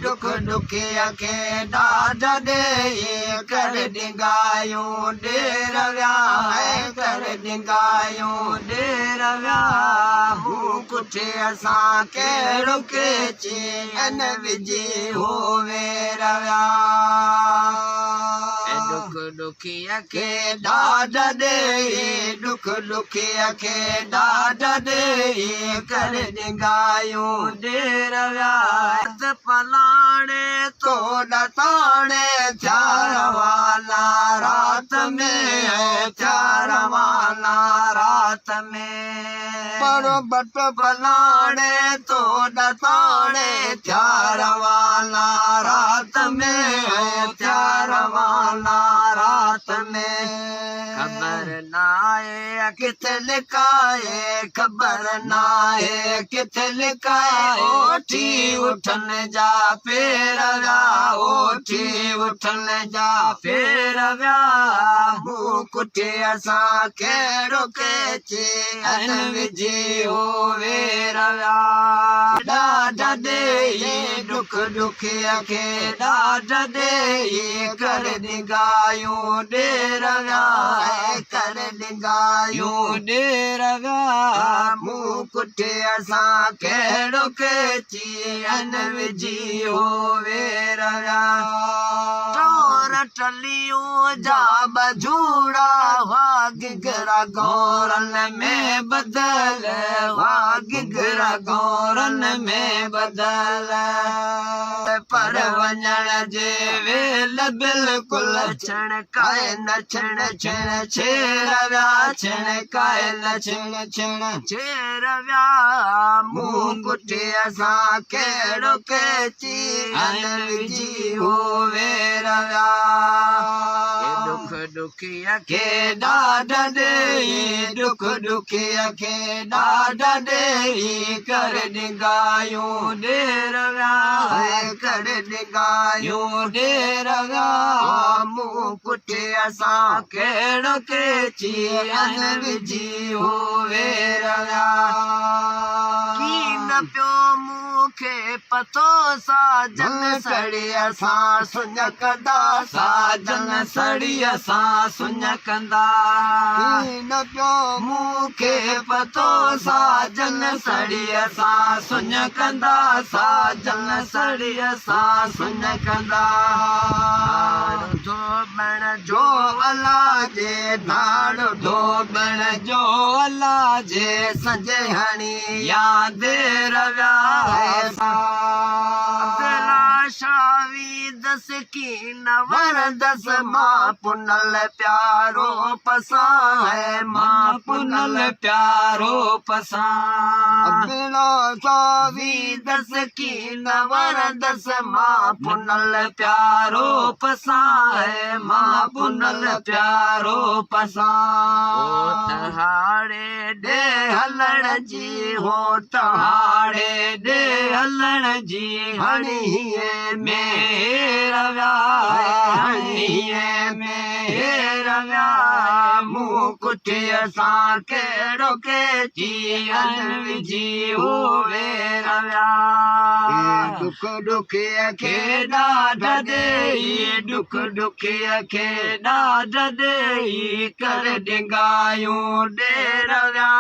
दुख दुखिया खे ॾाढ ॾेई कर डिंगायूं ॾेर विया कर डिंगायूं ॾेर विया मूं कुठे असां कहिड़ो केची अन विझी हो वेर विया दुख दुखिया खे ॾाढ ॾेई दुख दुखिया खे ॾाढ ॾेई कर डिंगायूं ॾेर विया पलाणे तो ॾताणे थिया रवाना रात में थिया रवाना रात में पर बट पलाणे तो ॾताणे थिया रवाना रात में थिया रवाना रात में खबर नाहे किथे लिकाए खबर नाहे किथे लिकाए ओठी उठन जा फेर विया ओठी उठन जा फेर विया मूं कुठे असां कहिड़ो केची अन विझी हो वेर विया ॾाढ ॾेई दुख दुखिया खे ॾाढ ॾेई कर डिंगायूं ॾेर विया कर डिंगायूं ॾेर विया मूं कुठे असां कहिड़ो केची अन विझी हो वेर विया टोर टलियूं जा बजूड़ा हुआ गिगरा गौरन में बदल हुआ गिगरा गौरन में बदल पर वञण जे वेल बिल्कुलु छिणकाए न छिण छिण छेर विया छिणकाए न छिण छिण छेर विया मूं कुठे असां कहिड़ो केची अन विझी हो वेर विया दुख दुखिया खे ॾाढ ॾेई दुख दुखिया खे ॾाढ ॾेई कर डिंगायूं ॾेर विया कर डिंगायूं ॾेर विया मूं कुठे असां कहिड़ो केची अन विझी हो वेर विया कीन पियो मूंखे पतो साजन सड़ी असां सुञकंदा साजन सड़ी असां सुञकंदा कीन पियो मूंखे पतो साजन सड़ी असां सुञकंदा साजन सड़ी असां सुञकंदा धोबण जो अलाह जे धाड़ धोबण जो अलाह जे संजे हणी यादि रविया शावी दस की नवर दस मां पुनल प्यारो पसां है मां पुनल प्यारो पसां बिना शावी दस की नवर दस मां पुनल प्यारो पसां है मां पुनल प्यारो पसां तहाड़े ॾे हलण जी हो तहाड़े ॾे हलण जी हणीअ में रविया हणीअ में रविया मूं कुठे असां कहिड़ो केची अन विझी हो रविया दुख दुखिया खे ॾाढ ॾेई दुख दुखिया खे ॾाढ ॾेई कर डिंगायूं ॾेर विया